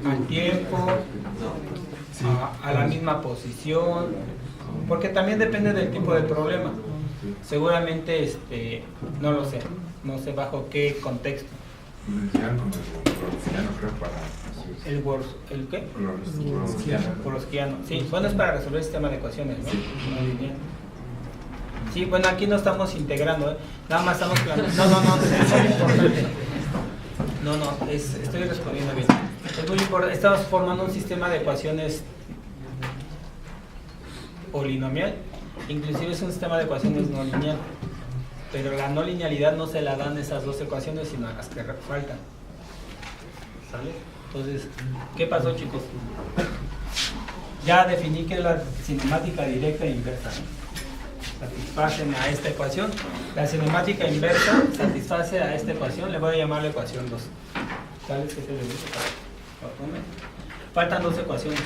A: Al tiempo, a la misma posición, porque también depende del tipo de problema. Seguramente, no lo sé, no sé bajo qué contexto.
G: Me enseñaron como el Browniano, creo, para...
A: ¿El qué?
G: Browniano.
A: Browniano. Sí, bueno, es para resolver el sistema de ecuaciones, ¿no? No lineal. Sí, bueno, aquí no estamos integrando, ¿eh? Nada más estamos planteando. No, es muy importante. No, estoy respondiendo bien. Es muy importante. Estamos formando un sistema de ecuaciones polinomial. Inclusive es un sistema de ecuaciones no lineal. Pero la no linealidad no se la dan esas dos ecuaciones, sino a las que faltan. ¿Sale? Entonces, ¿qué pasó, chicos? Ya definí que es la cinemática directa e inversa, ¿no? Satisfacen a esta ecuación. La cinemática inversa satisface a esta ecuación. Le voy a llamar la ecuación 2. ¿Sale? ¿Qué se le dice? Faltan dos ecuaciones.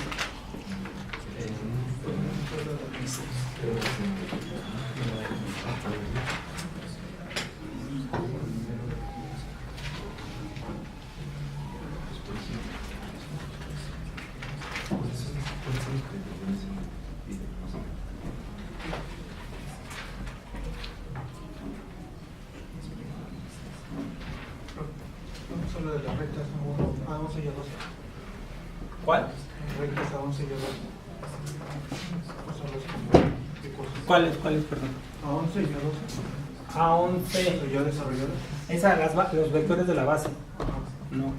H: Solo de las rectas a 11 y a 12.
A: ¿Cuál?
H: Rectas a 11 y a 12.
A: ¿Cuáles, perdón?
H: A 11 y a 12.
A: A 11.
H: ¿Ya desarrolladas?
A: Los vectores de la base. No.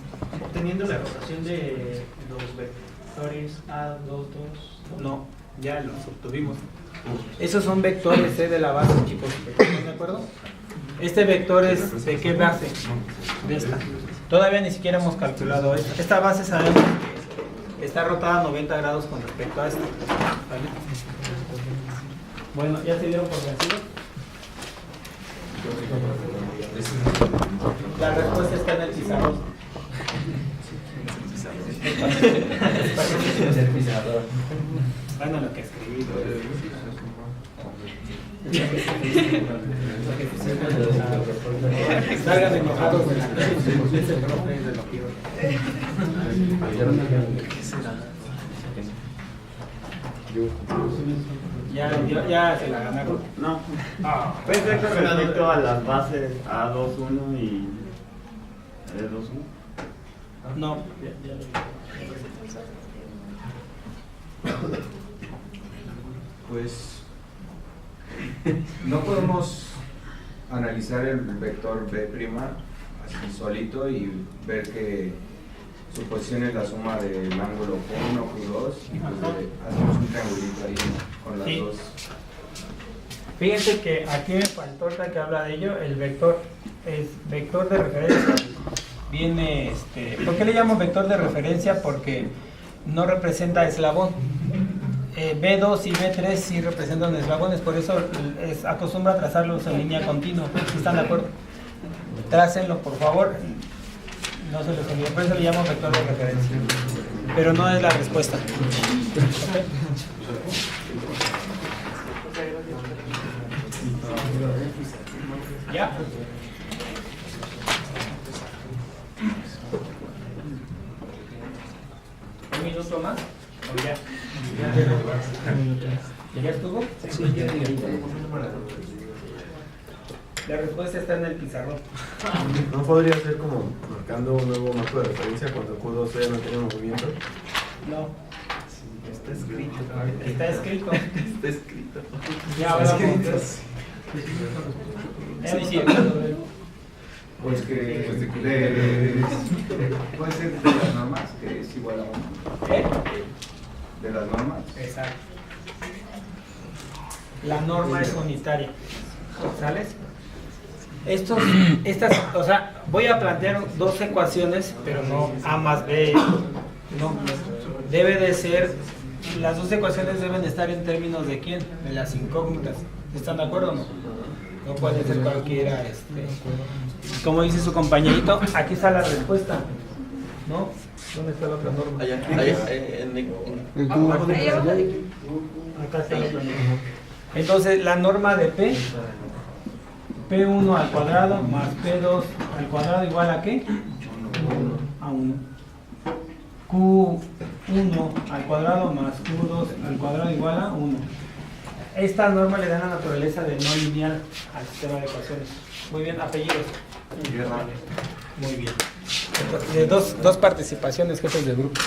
F: Obteniendo la rotación de los vectores A2, 2,
A: No, ya los obtuvimos. Esos son vectores de la base, chicos. ¿Están de acuerdo? Este vector es ¿de qué base? De esta. Todavía ni siquiera hemos calculado esta. Esta base sabemos que está rotada a 90 grados con respecto a esta. ¿Vale? Bueno, ¿ya se dieron por vencidos? La respuesta está en el pizarrón. Bueno, lo que escribí. Salgan enojados de la clase. Ese profe es de lo peor. Ya se la ganaron.
I: No. Pensé que respecto a las bases A21 y E21.
A: No.
E: Pues no podemos analizar el vector B' así solito y ver que su posición es la suma del ángulo Q1, Q2 y pues hacemos un triangulito ahí con las
A: Sí.
E: dos.
A: Fíjense que aquí me faltó ahorita que habla de ello, el vector es vector de referencia. Viene, ¿por qué le llamo vector de referencia? Porque no representa eslabón. B2 y B3 sí representan eslabones, por eso acostumbra a trazarlos en línea continua. ¿Sí están de acuerdo? Trácenlo, por favor. No se les olvide, por eso le llamo vector de referencia. Pero no es la respuesta. ¿Okay? ¿Ya? ¿Un minuto más? ¿O ya? ¿Ya estuvo? Sí, ya. La respuesta está en el pizarrón.
D: ¿No podría ser como marcando un nuevo marco de referencia cuando Q2 ya no tiene movimiento?
A: No.
H: Está escrito.
A: Está escrito.
H: Está escrito.
A: Ya hablamos.
H: Sí.
E: Pues que puede ser de las normas, que es igual a 1.
A: ¿Eh?
E: De las normas.
A: Exacto. La norma es unitaria. ¿Sales? O sea, voy a plantear dos ecuaciones, pero no A más B. No. Debe de ser, las dos ecuaciones deben estar en términos de quién, de las incógnitas. ¿Están de acuerdo o no? No puede ser cualquiera, como dice su compañerito, aquí está la respuesta, ¿no? ¿Dónde está la otra norma?
H: Allá,
D: El Q.
A: Acá está la otra norma. Entonces, la norma de P1 al cuadrado más P2 al cuadrado igual a ¿qué? A 1. Q1 al cuadrado más Q2 al cuadrado igual a 1. Esta norma le da la naturaleza de no lineal al sistema de ecuaciones. Muy bien, apellidos. Muy bien. Entonces, dos participaciones, jefes de grupo.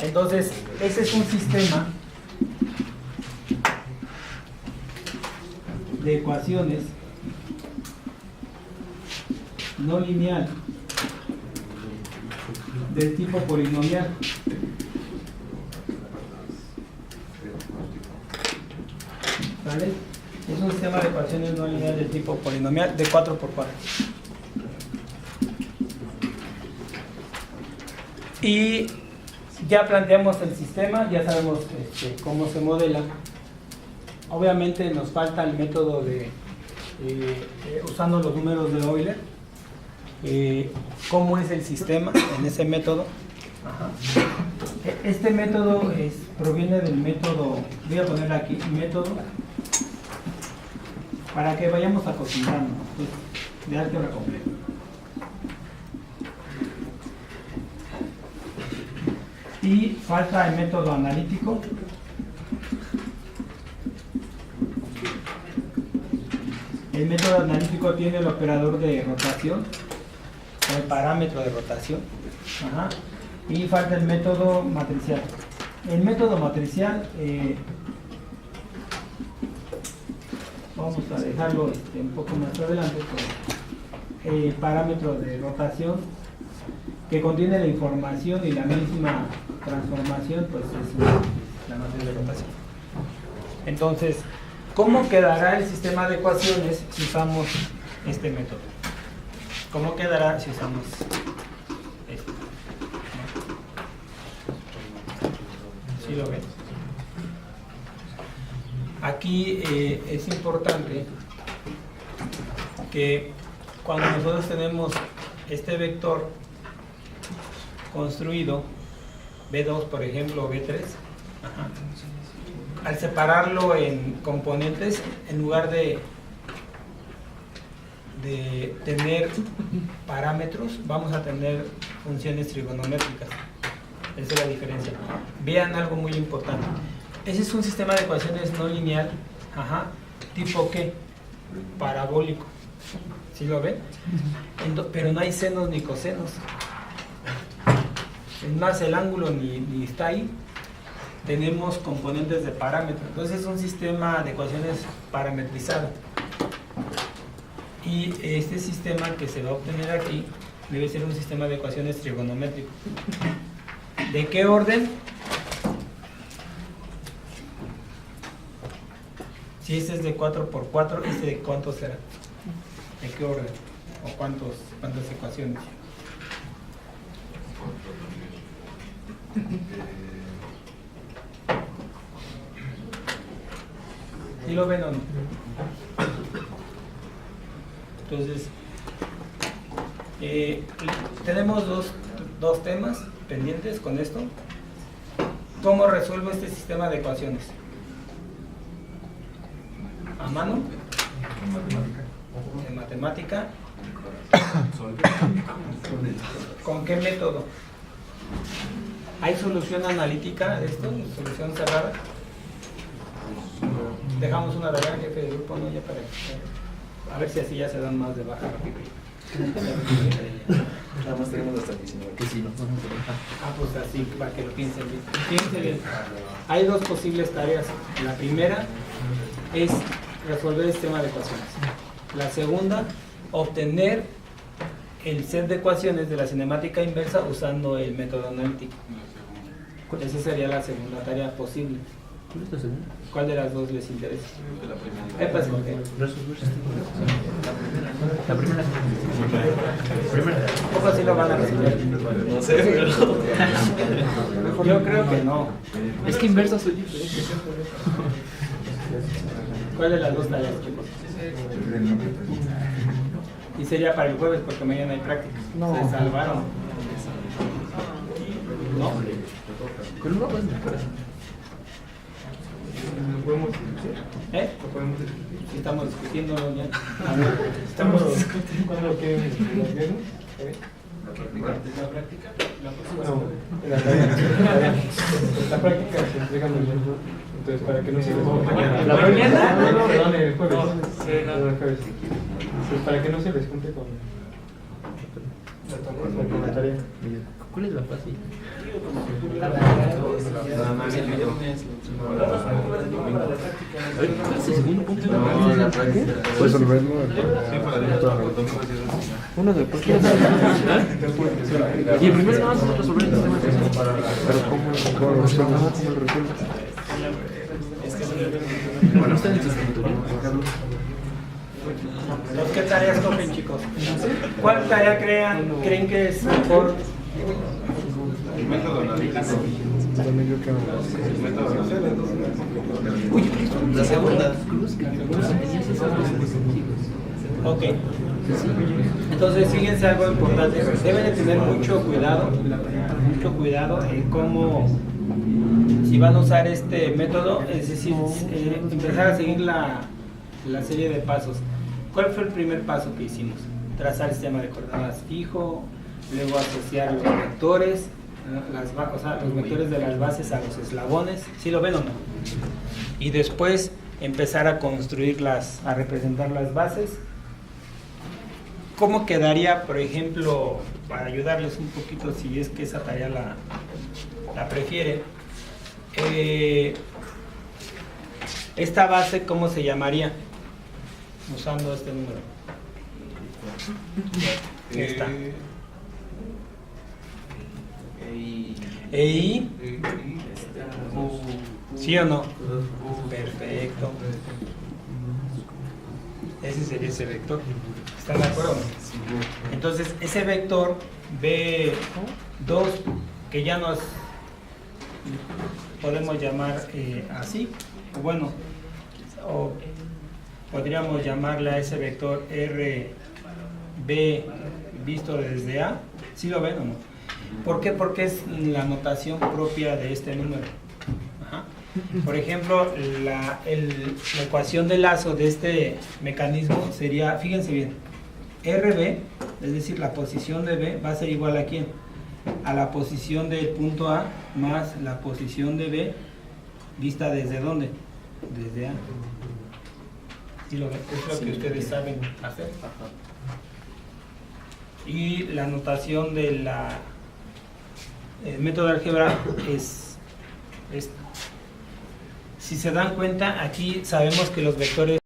A: Entonces, ese es un sistema de ecuaciones no lineal del tipo polinomial. ¿Vale? Es un sistema de ecuaciones no lineal del tipo polinomial de 4×4. Y ya planteamos el sistema, ya sabemos cómo se modela. Obviamente nos falta el método de usando los números de Euler. ¿Cómo es el sistema en ese método? Ajá. Este método proviene del método, voy a poner aquí, método, para que vayamos acostumbrando, de álgebra compleja. Y falta el método analítico. El método analítico tiene el operador de rotación, o el parámetro de rotación. Ajá. Y falta el método matricial. El método matricial, vamos a dejarlo un poco más adelante, con el parámetro de rotación que contiene la información y la misma transformación, pues es la matriz de rotación. Entonces, ¿cómo quedará el sistema de ecuaciones si usamos este método? ¿Cómo quedará si usamos este? ¿Sí lo ven? Aquí es importante que cuando nosotros tenemos este vector construido, B2 por ejemplo, o B3, al separarlo en componentes, en lugar de tener parámetros, vamos a tener funciones trigonométricas. Esa es la diferencia. Vean algo muy importante. Ese es un sistema de ecuaciones no lineal, ¿tipo qué? Parabólico. ¿Sí lo ven? Pero no hay senos ni cosenos. Es más, el ángulo ni está ahí. Tenemos componentes de parámetros. Entonces es un sistema de ecuaciones parametrizado. Y este sistema que se va a obtener aquí debe ser un sistema de ecuaciones trigonométrico. ¿De qué orden? Si este es de 4×4, ¿este de cuánto será? ¿De qué orden? ¿O cuántas ecuaciones? ¿Sí lo ven o no? Entonces, tenemos dos temas pendientes con esto. ¿Cómo resuelvo este sistema de ecuaciones? ¿A mano? ¿En matemática? ¿Con qué método? ¿Hay solución analítica de esto? ¿Solución cerrada? Dejamos una tarea, jefe de grupo, ¿no? Ya para a ver si así ya se dan más de baja rápido.
C: Nada más tenemos hasta 19. Que sí, no.
A: Pues así, para que lo piensen bien. Piensen bien. Hay dos posibles tareas. La primera es resolver el sistema de ecuaciones. La segunda, obtener el set de ecuaciones de la cinemática inversa usando el método analítico. Esa sería la segunda tarea posible.
C: ¿Cuál es la segunda?
A: ¿Cuál de las dos les interesa?
B: La primera.
C: La primera.
A: ¿Cómo así lo van a resolver?
C: No sé, pero...
A: Yo creo que no.
C: Es que inversas son diferentes.
A: ¿Cuál de las dos tareas, chicos? Y sería para el jueves porque mañana hay prácticas. Se salvaron. ¿No?
C: Con una más me parece.
A: ¿Eh? Sí, estamos discutiendo ya. Estamos discutiendo lo que es la práctica.
J: La práctica se entrega mañana. Entonces, para que no se les junte.
A: ¿La mañana?
J: Perdón, el jueves. El jueves. Pues para que no se les junte con la tarea.
C: ¿Cuál es la fácil?
D: ¿Puedes resolverlo?
C: Uno de por qué. Y el primero no vas a resolver el tema.
D: Pero ¿cómo lo resuelves?
C: Bueno, está en el escritorio.
A: ¿Qué tareas cogen, chicos? ¿Cuál tarea creen que es mejor?
B: El método analítico.
C: La segunda.
A: Ok. Entonces, fíjense algo importante. Deben de tener mucho cuidado en cómo, si van a usar este método, es decir, empezar a seguir la serie de pasos. ¿Cuál fue el primer paso que hicimos? Trazar el sistema de coordenadas fijo, luego asociar los vectores, los vectores de las bases a los eslabones. ¿Sí lo ven o no? Y después empezar a construirlas, a representar las bases. ¿Cómo quedaría, por ejemplo, para ayudarles un poquito si es que esa tarea la prefiere? Esta base, ¿cómo se llamaría? Usando este número. Esta. EI. ¿Sí o no? Perfecto. Ese sería ese vector. ¿Están de acuerdo? Entonces, ese vector B2, que ya nos podemos llamar así, bueno, o podríamos llamarle a ese vector RB visto desde A. ¿Sí lo ven o no? ¿Por qué? Porque es la notación propia de este número. Ajá. Por ejemplo, la ecuación de lazo de este mecanismo sería, fíjense bien, RB, es decir, la posición de B va a ser igual a ¿quién? a la posición del punto A más la posición de B, vista desde dónde, desde A. ¿Sí lo ven? Es lo que ustedes saben hacer. Y la notación del método de álgebra es esta. Si se dan cuenta, aquí sabemos que los vectores